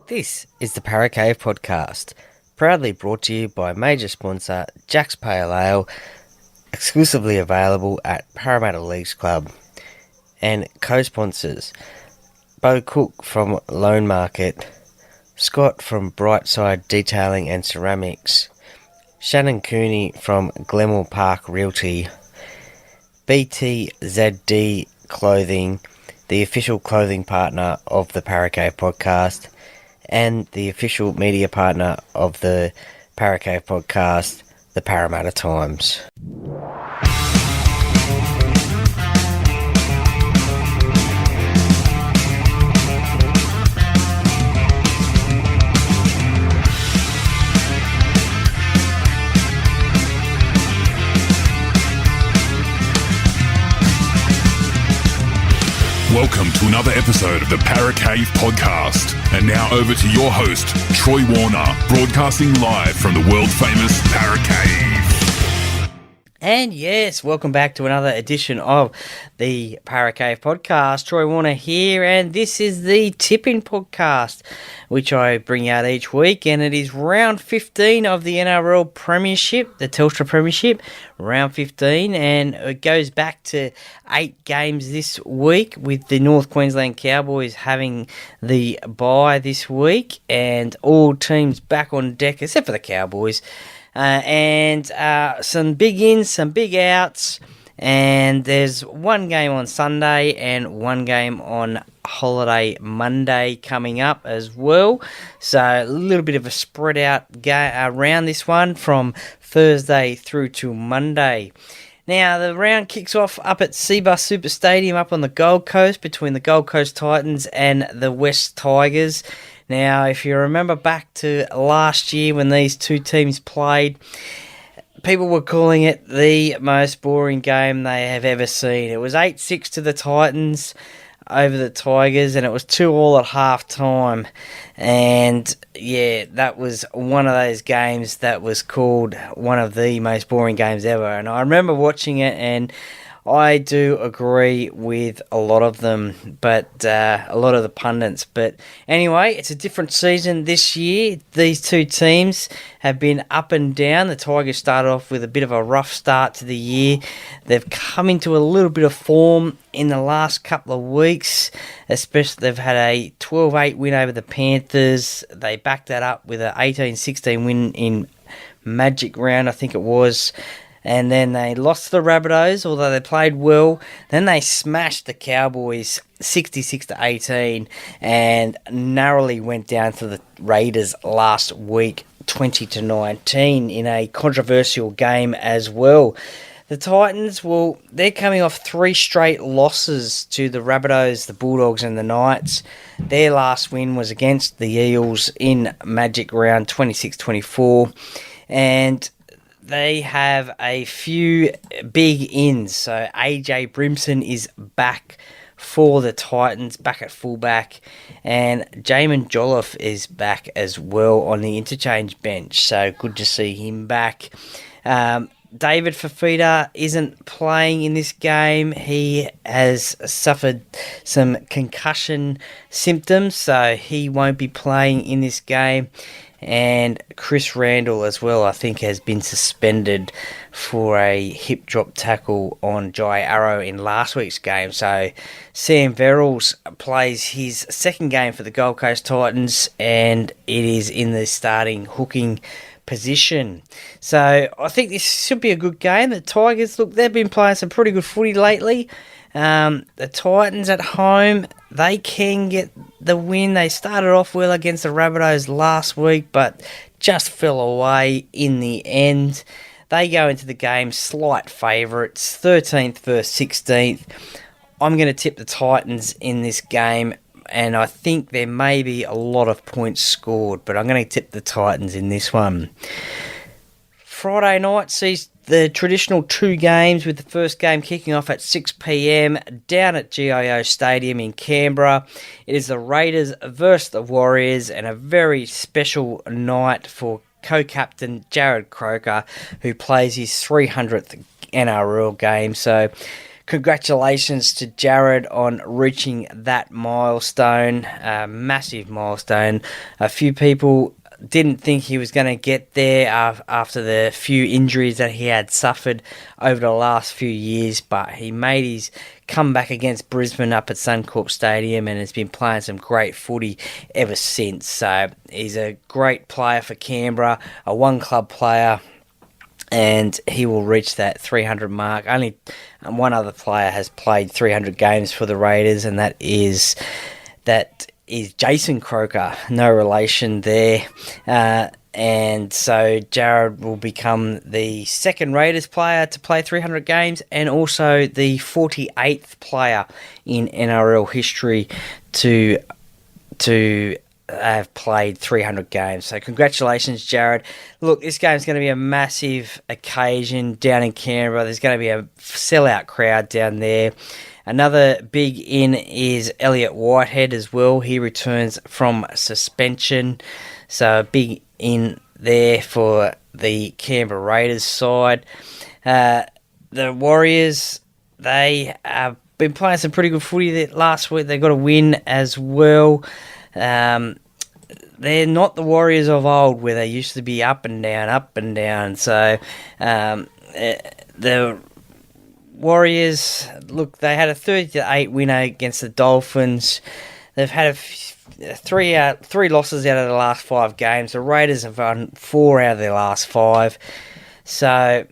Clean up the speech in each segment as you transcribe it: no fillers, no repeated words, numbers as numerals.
This is the Para Cave Podcast, proudly brought to you by major sponsor Jack's Pale Ale, exclusively available at Parramatta Leagues Club, and co-sponsors Bo Cook from Loan Market, Scott from Brightside Detailing and Ceramics, Shannon Cooney from Glenmore Park Realty, BTZD Clothing, the official clothing partner of the Para Cave Podcast, and the official media partner of the Para Cave Podcast, the Parramatta Times. Welcome to another episode of the Para Cave Podcast. And now over to your host, Troy Warner, broadcasting live from the world-famous Para Cave. And yes, welcome back to another edition of the Para Cave Podcast. Troy Warner here, and this is the Tipping Podcast, which I bring out each week, and it is round 15 of the NRL Premiership, the Telstra Premiership, round 15, and it goes back to 8 games this week, with the North Queensland Cowboys having the bye this week, and all teams back on deck, except for the Cowboys. And some big ins, some big outs, and there's one game on Sunday and one game on holiday Monday coming up as well. So a little bit of a spread out around this one from Thursday through to Monday. Now, the round kicks off up at Cbus Super Stadium up on the Gold Coast between the Gold Coast Titans and the West Tigers. Now, if you remember back to last year when these two teams played, people were calling it the most boring game they have ever seen. It was 8-6 to the Titans over the Tigers, and it was 2-2 at half-time. And, yeah, that was one of those games that was called one of the most boring games ever. And I remember watching it, and I do agree with a lot of them, but a lot of the pundits. But anyway, it's a different season this year. These two teams have been up and down. The Tigers started off with a bit of a rough start to the year. They've come into a little bit of form in the last couple of weeks, especially they've had a 12-8 win over the Panthers. They backed that up with an 18-16 win in Magic Round, I think it was. And then they lost to the Rabbitohs, although they played well. Then they smashed the Cowboys 66-18 and narrowly went down to the Raiders last week 20-19 in a controversial game as well. The Titans, well, they're coming off 3 straight losses to the Rabbitohs, the Bulldogs and the Knights. Their last win was against the Eels in Magic Round 26-24. And they have a few big ins. So AJ Brimson is back for the Titans, back at fullback. And Jamin Jolliffe is back as well on the interchange bench. So good to see him back. David Fafita isn't playing in this game. He has suffered some concussion symptoms, so he won't be playing in this game. And Chris Randall as well, I think, has been suspended for a hip drop tackle on Jai Arrow in last week's game. So Sam Verrills plays his second game for the Gold Coast Titans, and it is in the starting hooking position. So I think this should be a good game. The Tigers, look, they've been playing some pretty good footy lately. The Titans at home, they can get the win. They started off well against the Rabbitohs last week, but just fell away in the end. They go into the game slight favourites, 13th versus 16th. I'm going to tip the Titans in this game, and I think there may be a lot of points scored, but I'm going to tip the Titans in this one. Friday night sees the traditional 2 games, with the first game kicking off at 6 p.m. down at GIO Stadium in Canberra. It is the Raiders versus the Warriors, and a very special night for co-captain Jared Croker, who plays his 300th NRL game. So congratulations to Jared on reaching that milestone, massive milestone. A few people didn't think he was going to get there after the few injuries that he had suffered over the last few years, but he made his comeback against Brisbane up at Suncorp Stadium and has been playing some great footy ever since. So he's a great player for Canberra, a one-club player, and he will reach that 300 mark. Only one other player has played 300 games for the Raiders, and that is Jason Croker. No relation there. And so Jared will become the second Raiders player to play 300 games and also the 48th player in NRL history to have played 300 games. So congratulations, Jared. Look, this game's going to be a massive occasion down in Canberra. There's going to be a sellout crowd down there. Another big in is Elliot Whitehead as well. He returns from suspension. So a big in there for the Canberra Raiders side. The Warriors, they have been playing some pretty good footy last week. They got a win as well. They're not the Warriors of old where they used to be up and down. So the Warriors, look, they had a 30-8 winner against the Dolphins. They've had three losses out of the last 5 games. The Raiders have won 4 out of their last 5. So,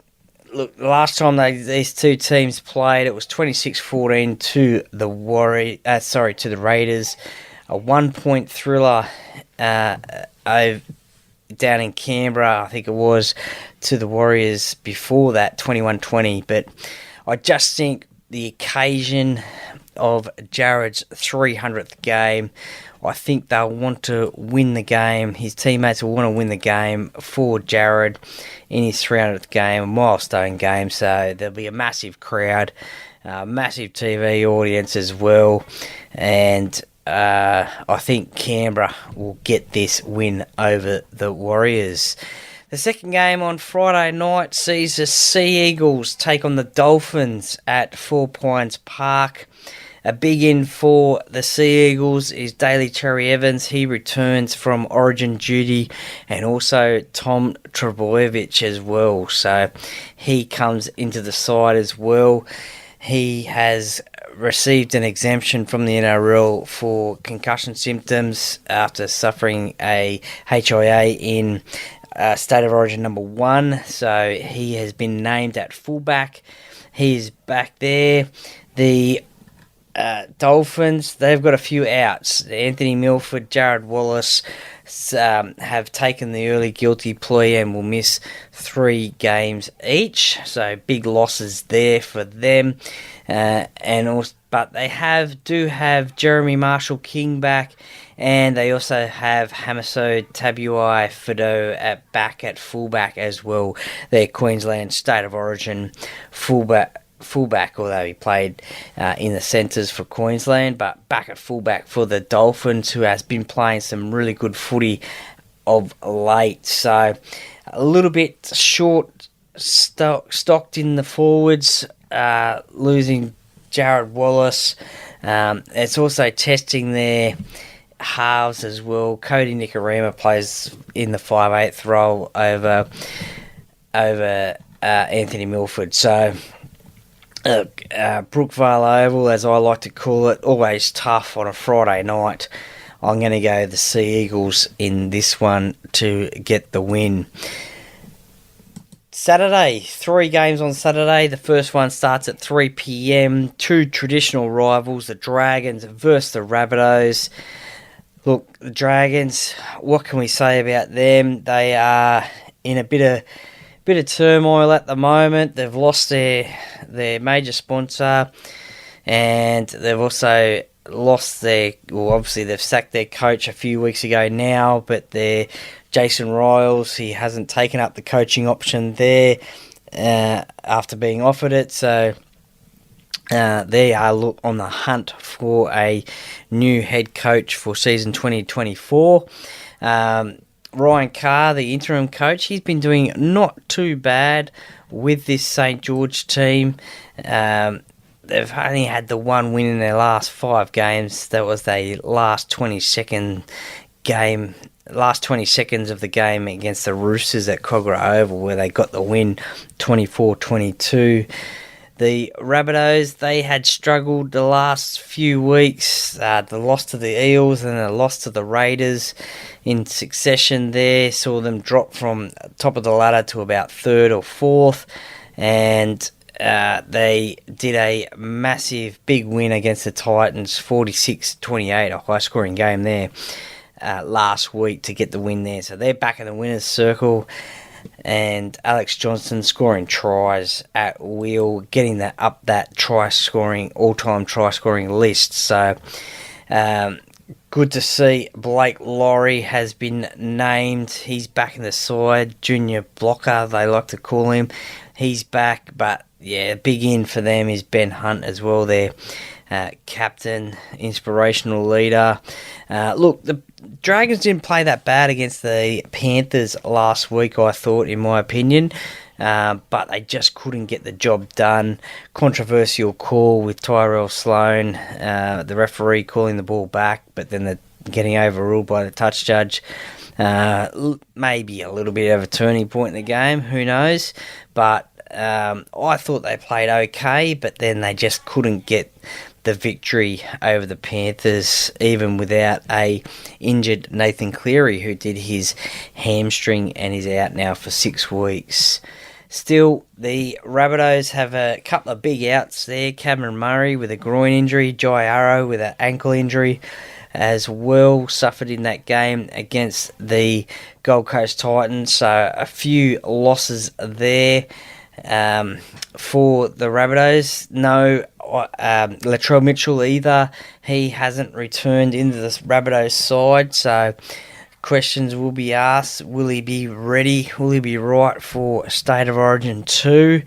look, the last time these two teams played, it was 26-14 to the Raiders. A 1-point thriller down in Canberra, I think it was, to the Warriors before that, 21-20. But I just think the occasion of Jared's 300th game, I think they'll want to win the game. His teammates will want to win the game for Jared in his 300th game, a milestone game. So there'll be a massive crowd, massive TV audience as well. And I think Canberra will get this win over the Warriors. The second game on Friday night sees the Sea Eagles take on the Dolphins at 4 Pines Park. A big in for the Sea Eagles is Daly Cherry Evans. He returns from Origin duty, and also Tom Trbojevic as well. So he comes into the side as well. He has received an exemption from the NRL for concussion symptoms after suffering a HIA in State of Origin number 1. So he has been named at fullback. He is back there. The Dolphins, they've got a few outs. Anthony Milford, Jared Wallace have taken the early guilty plea and will miss 3 games each. So big losses there for them. But they do have Jeremy Marshall-King back, and they also have Hamiso Tabuai Fido back at fullback as well. Their Queensland State of Origin fullback, although he played in the centres for Queensland, but back at fullback for the Dolphins, who has been playing some really good footy of late. So a little bit short stocked in the forwards, losing Jared Wallace. It's also testing their halves as well. Cody Nikorima plays in the 5/8 role over Anthony Milford. So Brookvale Oval, as I like to call it, always tough on a Friday night. I'm going to go the Sea Eagles in this one to get the win. Saturday, 3 games on Saturday. The first one starts at 3 p.m. 2 traditional rivals, the Dragons versus the Rabbitohs. Look, the Dragons, what can we say about them? They are in a bit of turmoil at the moment. They've lost their major sponsor, and they've also lost obviously they've sacked their coach a few weeks ago now, but their Jason Riles, he hasn't taken up the coaching option there after being offered it. So they are on the hunt for a new head coach for season 2024. Ryan Carr, the interim coach, he's been doing not too bad with this St. George team. they've only had the one win in their last 5 games. That was the last 20 seconds of the game against the Roosters at Cogra Oval, where they got the win 24-22. The Rabbitohs, they had struggled the last few weeks. The loss to the Eels and the loss to the Raiders in succession there saw them drop from top of the ladder to about 3rd or 4th. And they did a massive big win against the Titans, 46-28, a high-scoring game there last week to get the win there. So they're back in the winner's circle. And Alex Johnson scoring tries at will, getting that up that all-time try-scoring list. So good to see. Blake Laurie has been named. He's back in the side. Junior blocker, they like to call him. He's back, but yeah, big in for them is Ben Hunt as well. Their captain, inspirational leader. Look, the Dragons didn't play that bad against the Panthers last week, I thought, in my opinion. But they just couldn't get the job done. Controversial call with Tyrell Sloan, the referee calling the ball back, but then getting overruled by the touch judge. Maybe a little bit of a turning point in the game, who knows. But I thought they played okay, but then they just couldn't get the victory over the Panthers, even without a injured Nathan Cleary, who did his hamstring and is out now for 6 weeks. Still, the Rabbitohs have a couple of big outs there. Cameron Murray with a groin injury, Jai Arrow with an ankle injury as well, suffered in that game against the Gold Coast Titans. So a few losses there for the Rabbitohs. No Latrell Mitchell either. He hasn't returned into the Rabbitohs side, so questions will be asked. Will he be ready? Will he be right for State of Origin 2?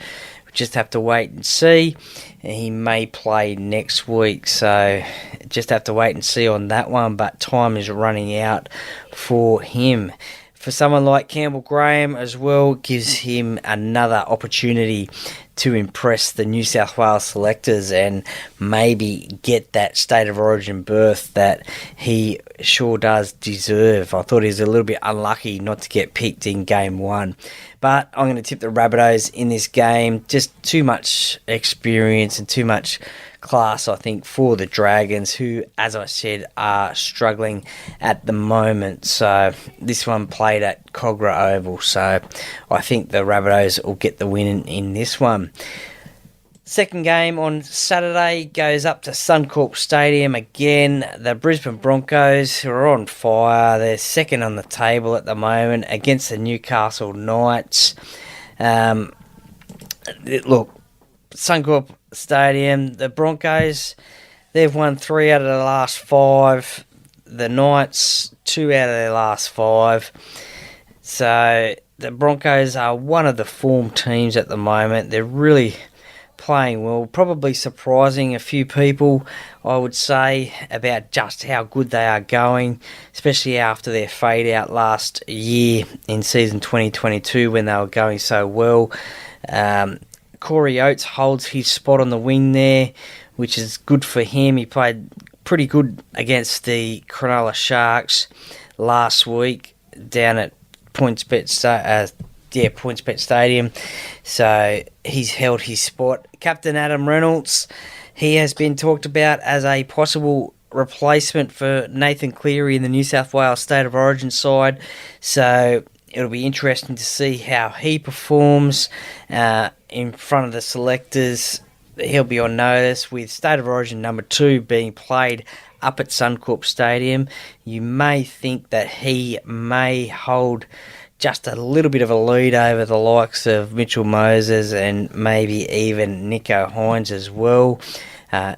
We just have to wait and see. He may play next week, so just have to wait and see on that one, but time is running out for him. For someone like Campbell Graham as well, gives him another opportunity to impress the New South Wales selectors and maybe get that State of Origin berth that he sure does deserve. I thought he was a little bit unlucky not to get picked in Game 1. But I'm going to tip the Rabbitohs in this game. Just too much experience and too much class, I think, for the Dragons, who, as I said, are struggling at the moment. So this one played at Cogra Oval, so I think the Rabbitohs will get the win in this one. Second game on Saturday goes up to Suncorp Stadium again. The Brisbane Broncos, who are on fire, they're second on the table at the moment against the Newcastle Knights. Look, Suncorp Stadium, the Broncos, they've won 3 out of the last 5. The Knights, 2 out of their last 5. So the Broncos are one of the form teams at the moment. They're really playing well, probably surprising a few people, I would say, about just how good they are going, especially after their fade out last year in season 2022 when they were going so well. Corey Oates holds his spot on the wing there, which is good for him. He played pretty good against the Cronulla Sharks last week down at PointsBet Stadium. So he's held his spot. Captain Adam Reynolds, he has been talked about as a possible replacement for Nathan Cleary in the New South Wales State of Origin side. So it'll be interesting to see how he performs in front of the selectors. He'll be on notice with State of Origin number 2 being played up at Suncorp Stadium. You may think that he may hold just a little bit of a lead over the likes of Mitchell Moses and maybe even Nico Hines as well,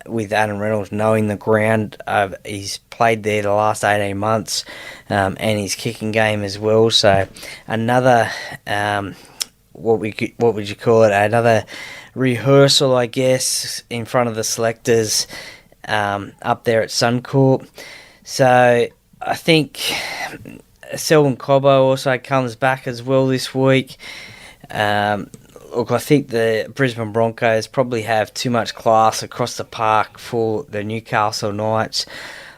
with Adam Reynolds knowing the ground. He's played there the last 18 months and his kicking game as well. So another, what would you call it, another rehearsal, I guess, in front of the selectors up there at Suncorp. So I think Selwyn Cobbo also comes back as well this week. look, I think the Brisbane Broncos probably have too much class across the park for the Newcastle Knights.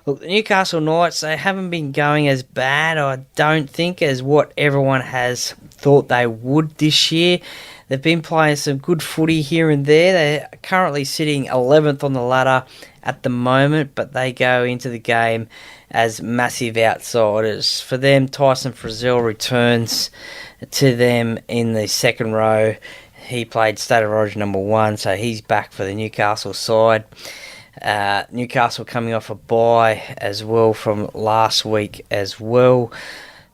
Look, the Newcastle Knights, they haven't been going as bad, I don't think, as what everyone has thought they would this year. They've been playing some good footy here and there. They're currently sitting 11th on the ladder at the moment, but they go into the game as massive outsiders. For them, Tyson Frizzell returns to them in the second row. He played State of Origin number 1, so he's back for the Newcastle side. Newcastle coming off a bye as well from last week as well.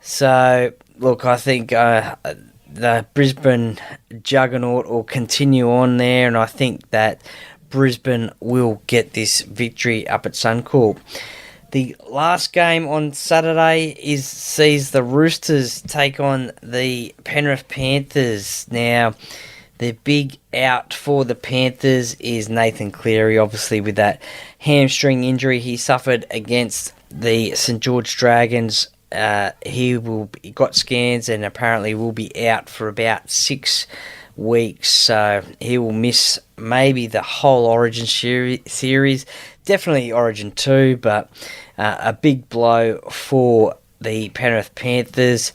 So, look, I think the Brisbane juggernaut will continue on there, and I think that Brisbane will get this victory up at Suncorp. The last game on Saturday sees the Roosters take on the Penrith Panthers. Now, the big out for the Panthers is Nathan Cleary, obviously with that hamstring injury he suffered against the St George Dragons. He got scans and apparently will be out for about 6 weeks, so he will miss maybe the whole Origin series, definitely Origin 2, but a big blow for the Penrith Panthers.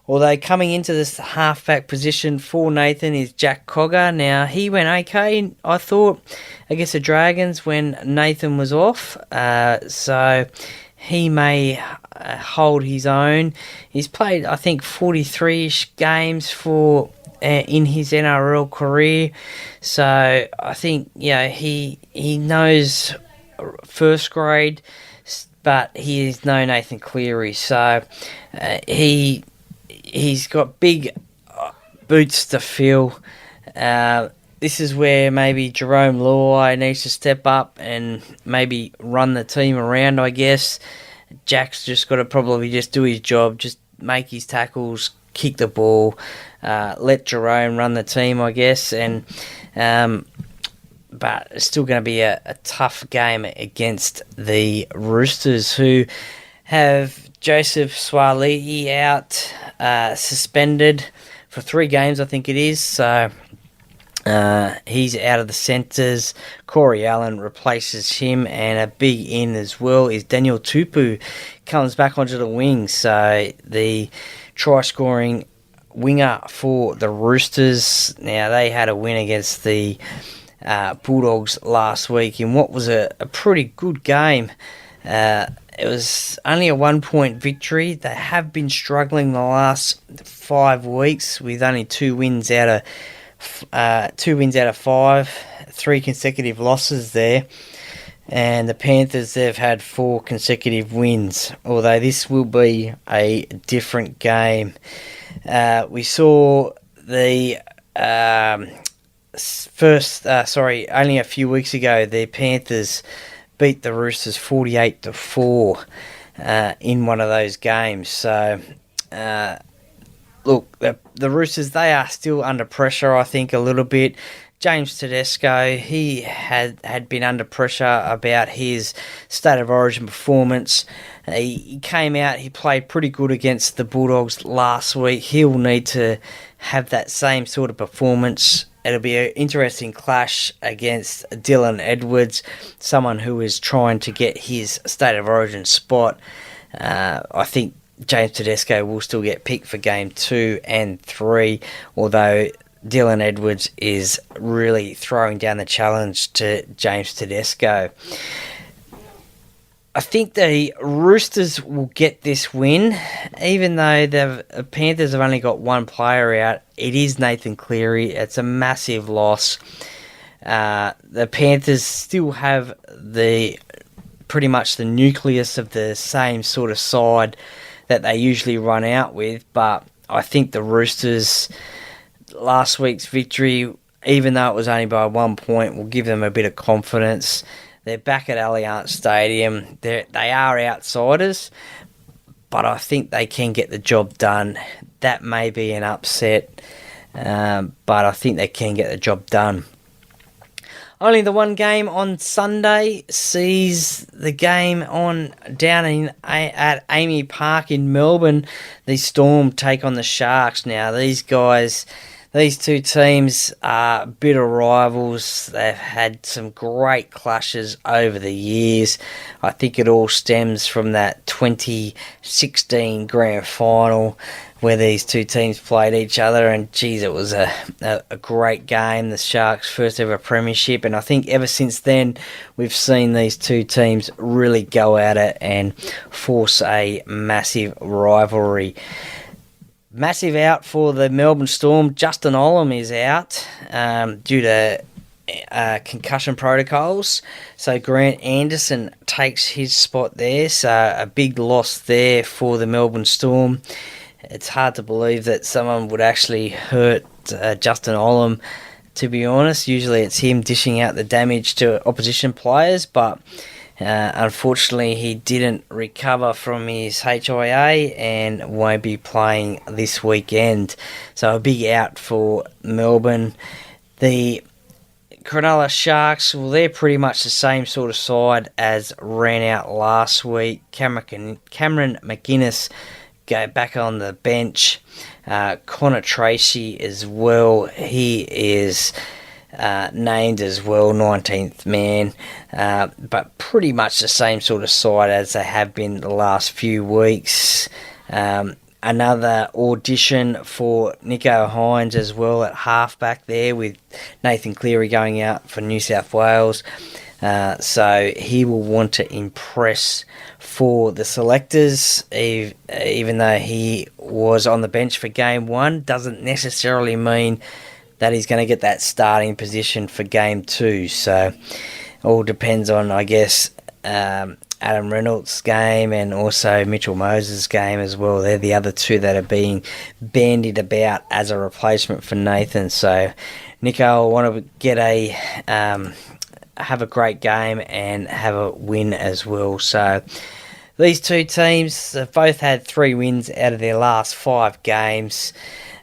Although coming into this halfback position for Nathan is Jack Cogger. Now, he went okay, I thought, against the Dragons when Nathan was off, so he may hold his own. He's played, I think, 43-ish games for in his NRL career, so I think he knows first grade, but he is no Nathan Cleary, so he's got big boots to fill. This is where maybe Jerome Luai needs to step up and maybe run the team around, I guess. Jack's just got to probably just do his job, just make his tackles, kick the ball, let Jerome run the team, I guess. And but it's still going to be a tough game against the Roosters, who have Joseph Suaalii out, suspended for 3 games, I think it is. So he's out of the centres. Corey Allen replaces him, and a big in as well is Daniel Tupu comes back onto the wing. So the try-scoring winger for the Roosters. Now, they had a win against the Bulldogs last week in what was a pretty good game. It was only a 1-point victory. They have been struggling the last 5 weeks with only 2 wins out of 5, 3 consecutive losses there. And the Panthers, they've had 4 consecutive wins, although this will be a different game. We saw the only a few weeks ago, the Panthers beat the Roosters 48-4 in one of those games. So, look, the Roosters, they are still under pressure, I think, a little bit. James Tedesco, he had been under pressure about his State of Origin performance. He came out, he played pretty good against the Bulldogs last week. He'll need to have that same sort of performance. It'll be an interesting clash against Dylan Edwards, someone who is trying to get his State of Origin spot. I think James Tedesco will still get picked for Game 2 and 3, although Dylan Edwards is really throwing down the challenge to James Tedesco. I think the Roosters will get this win, even though the Panthers have only got 1 player out. It is Nathan Cleary. It's a massive loss. The Panthers still have pretty much the nucleus of the same sort of side that they usually run out with, but I think the Roosters, last week's victory, even though it was only by 1 point, will give them a bit of confidence. They're back at Allianz Stadium. They are outsiders, but I think they can get the job done. That may be an upset, but I think they can get the job done. Only the one game on Sunday sees the game down at Amy Park in Melbourne. The Storm take on the Sharks. Now, these guys, These two teams are bitter rivals. They've had some great clashes over the years. I think it all stems from that 2016 grand final where these two teams played each other, and geez, it was a great game, the Sharks' first ever premiership, and I think ever since then we've seen these two teams really go at it and force a massive rivalry. Massive out for the Melbourne Storm. Justin Olam is out due to concussion protocols. So Grant Anderson takes his spot there. So a big loss there for the Melbourne Storm. It's hard to believe that someone would actually hurt Justin Olam, to be honest. Usually it's him dishing out the damage to opposition players, but unfortunately, he didn't recover from his HIA and won't be playing this weekend. So a big out for Melbourne. The Cronulla Sharks, well, they're pretty much the same sort of side as ran out last week. Cameron McInnes go back on the bench. Connor Tracy as well. He is named as well 19th man, but pretty much the same sort of side as they have been the last few weeks. Another audition for Nico Hines as well at halfback there, with Nathan Cleary going out for New South Wales. So he will want to impress for the selectors, even though he was on the bench for game one. Doesn't necessarily mean that he's going to get that starting position for game two. So all depends on, I guess, Adam Reynolds' game and also Mitchell Moses' game as well. They're the other two that are being bandied about as a replacement for Nathan. So Nico will want to get have a great game and have a win as well. So these two teams have both had 3 wins out of their last 5 games.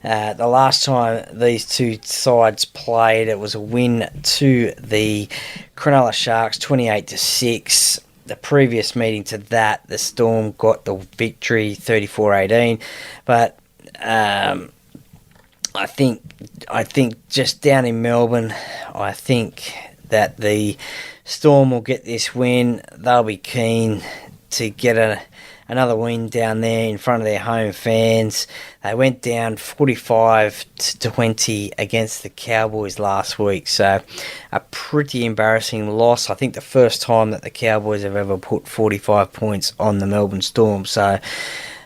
The last time these two sides played, it was a win to the Cronulla Sharks, 28-6. The previous meeting to that, the Storm got the victory, 34-18. But I think just down in Melbourne, I think that the Storm will get this win. They'll be keen to get another win down there in front of their home fans. They went down 45-20 against the Cowboys last week, so a pretty embarrassing loss. I think the first time that the Cowboys have ever put 45 points on the Melbourne Storm. So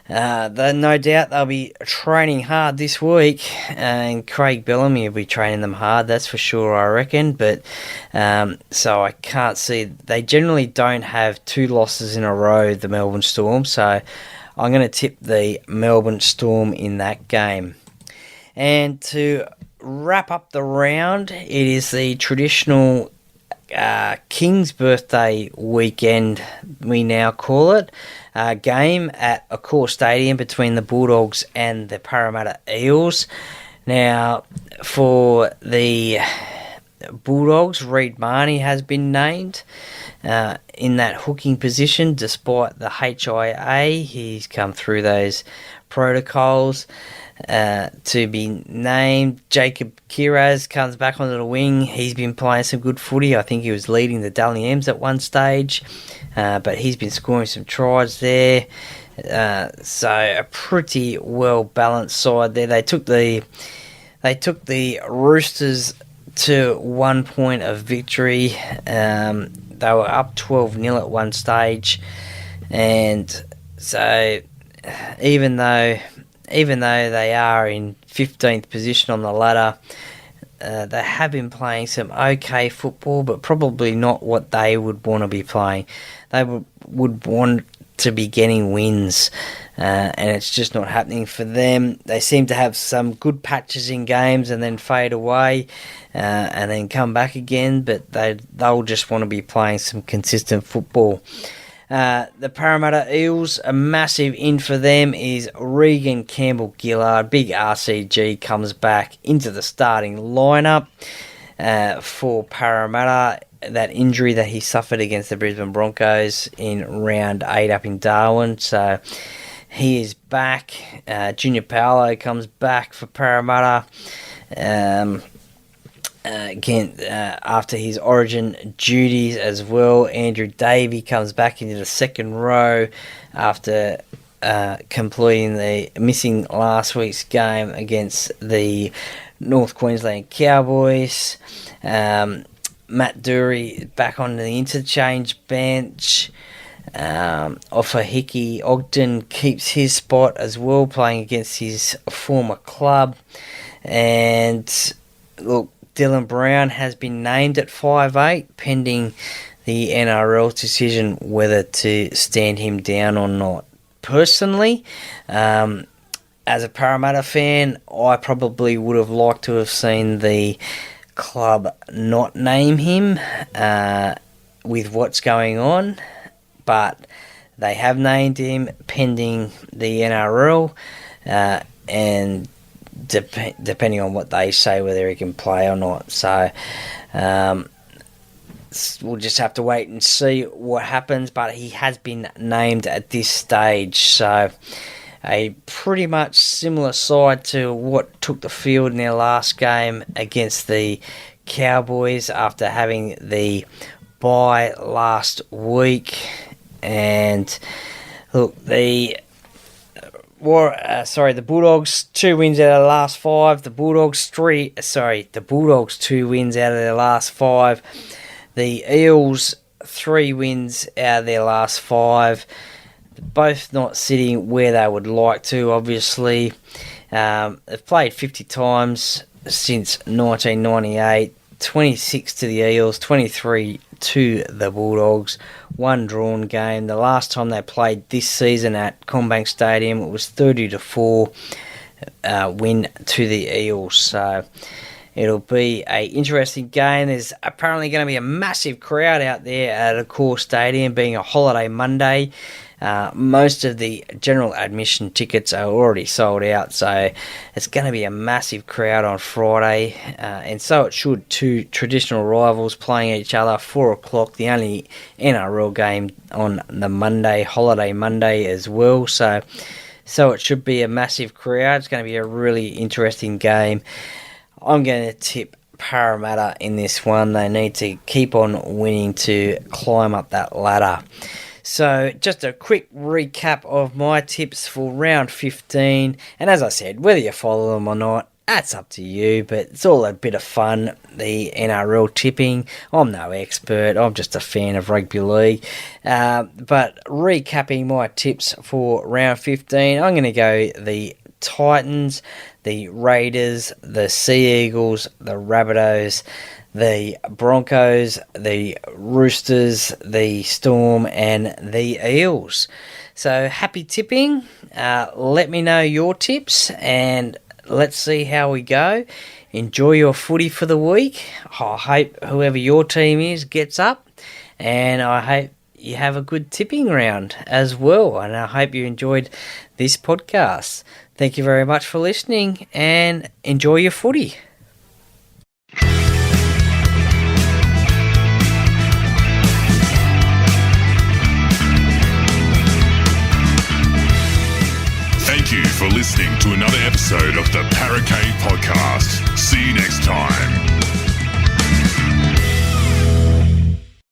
no doubt they'll be training hard this week, and Craig Bellamy will be training them hard, that's for sure, I reckon. But so I can't see, they generally don't have 2 losses in a row, the Melbourne Storm, so I'm going to tip the Melbourne Storm in that game. And to wrap up the round, it is the traditional King's birthday weekend, we now call it. Game at Accor Stadium between the Bulldogs and the Parramatta Eels. Now, for the Bulldogs, Reid Marnie has been named in that hooking position despite the HIA. He's come through those protocols to be named. Jacob Kiraz comes back onto the wing. He's been playing some good footy. I think he was leading the Dally M's at one stage, but he's been scoring some tries there. So a pretty well balanced side there. They took the Roosters to 1 point of victory. They were up 12-0 at one stage, and so even though they are in 15th position on the ladder, they have been playing some okay football, but probably not what they would want to be playing. They would want to be getting wins, and it's just not happening for them. They seem to have some good patches in games and then fade away and then come back again, but they'll just want to be playing some consistent football. The Parramatta Eels, a massive in for them is Regan Campbell-Gillard. Big RCG comes back into the starting lineup for Parramatta. That injury that he suffered against the Brisbane Broncos in round 8 up in Darwin. So he is back. Junior Paolo comes back for Parramatta. Again, after his origin duties as well. Andrew Davey comes back into the second row after missing last week's game against the North Queensland Cowboys. Matt Dury back on the interchange bench. Offa Hickey Ogden keeps his spot as well, playing against his former club. And look, Dylan Brown has been named at 5'8", pending the NRL decision whether to stand him down or not. Personally, as a Parramatta fan, I probably would have liked to have seen the club not name him with what's going on, but they have named him pending the NRL, and depending on what they say, whether he can play or not. So we'll just have to wait and see what happens, but he has been named at this stage. So a pretty much similar side to what took the field in their last game against the Cowboys after having the bye last week. And look, the Bulldogs 2 wins out of the last 5. The Bulldogs 2 wins out of their last 5. The Eels 3 wins out of their last 5. Both not sitting where they would like to, obviously. They've played 50 times since 1998. 26 to the Eels, 23 to the Bulldogs. 1 drawn game. The last time they played this season at CommBank Stadium, it was 30-4 win to the Eels. So it'll be an interesting game. There's apparently going to be a massive crowd out there at Accor Stadium, being a holiday Monday. Most of the general admission tickets are already sold out, so it's going to be a massive crowd on Friday, and so it should. 2 traditional rivals playing each other, 4 o'clock, the only NRL game on the Monday, holiday Monday as well, so it should be a massive crowd. It's going to be a really interesting game. I'm going to tip Parramatta in this one. They need to keep on winning to climb up that ladder. So just a quick recap of my tips for round 15. And as I said, whether you follow them or not, that's up to you. But it's all a bit of fun, the NRL tipping. I'm no expert. I'm just a fan of rugby league. But recapping my tips for round 15, I'm going to go the Titans, the Raiders, the Sea Eagles, the Rabbitohs, the Broncos, the Roosters, the Storm, and the Eels. So happy tipping. Let me know your tips, and let's see how we go. Enjoy your footy for the week. I hope whoever your team is gets up, and I hope you have a good tipping round as well. And I hope you enjoyed this podcast. Thank you very much for listening, and enjoy your footy. Thank you for listening to another episode of the Parrot Cave Podcast. See you next time.